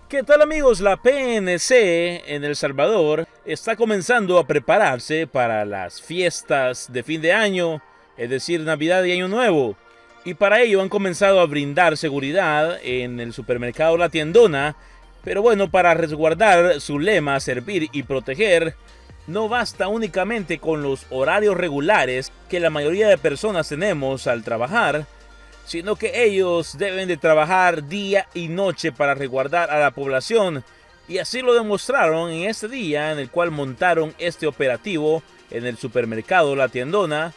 ¿Qué tal amigos? La PNC en El Salvador está comenzando a prepararse para las fiestas de fin de año, es decir, Navidad y Año Nuevo. Y para ello han comenzado a brindar seguridad en el supermercado La Tiendona. Pero bueno, para resguardar su lema servir y proteger, no basta únicamente con los horarios regulares que la mayoría de personas tenemos al trabajar, sino que ellos deben de trabajar día y noche para resguardar a la población, y así lo demostraron en este día en el cual montaron este operativo en el supermercado La Tiendona,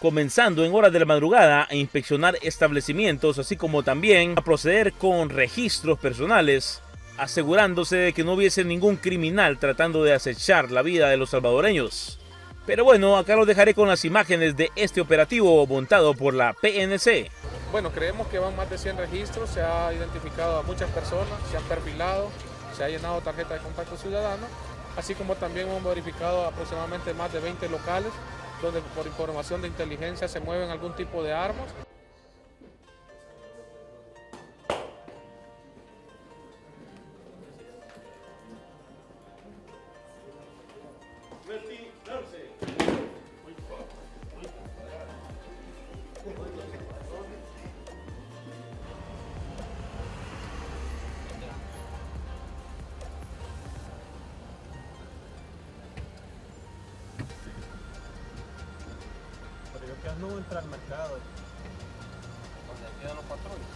comenzando en horas de la madrugada a inspeccionar establecimientos, así como también a proceder con registros personales, asegurándose de que no hubiese ningún criminal tratando de acechar la vida de los salvadoreños. Pero bueno, acá los dejaré con las imágenes de este operativo montado por la PNC. Bueno, creemos que van más de 100 registros, se ha identificado a muchas personas, se han perfilado, se ha llenado tarjeta de contacto ciudadano, así como también hemos verificado aproximadamente más de 20 locales donde por información de inteligencia se mueven algún tipo de armas. Pero yo que no entra al mercado. Donde quedan los patrones.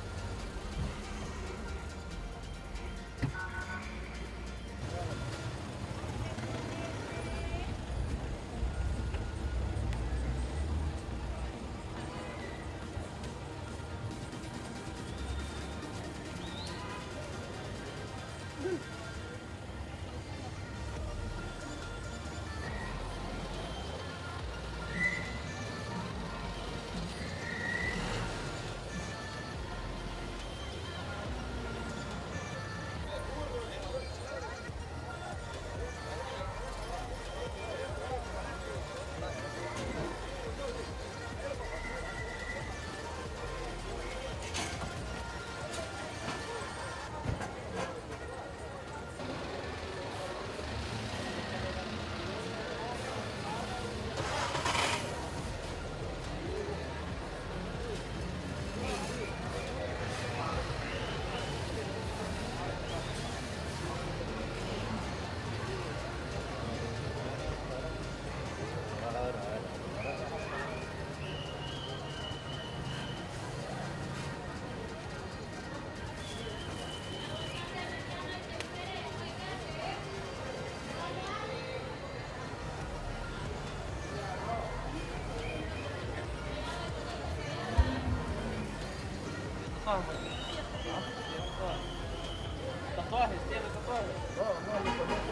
Tatuajes, ¿tiene tatuajes?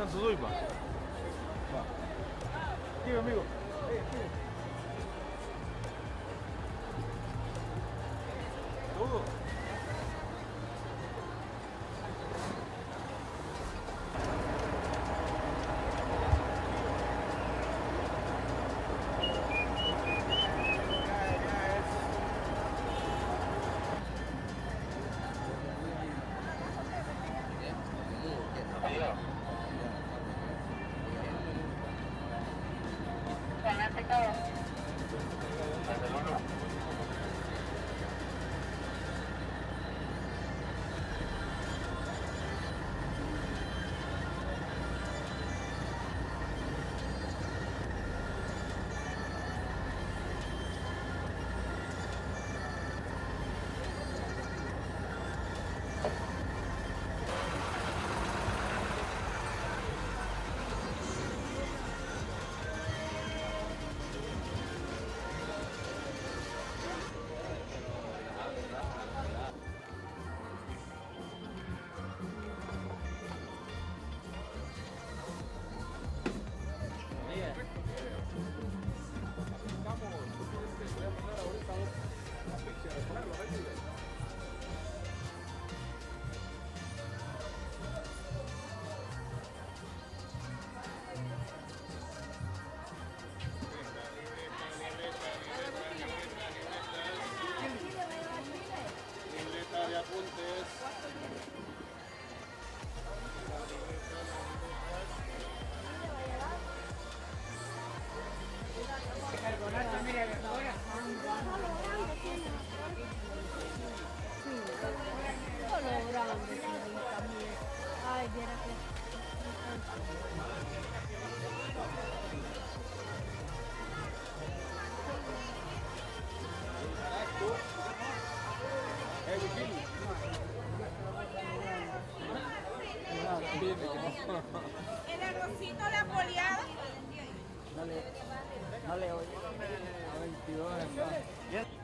San Suduipa. Aquí, amigo. Todo. De apuntes. Ay, viera que... El arrocito de apoleado. No le oye. A 22.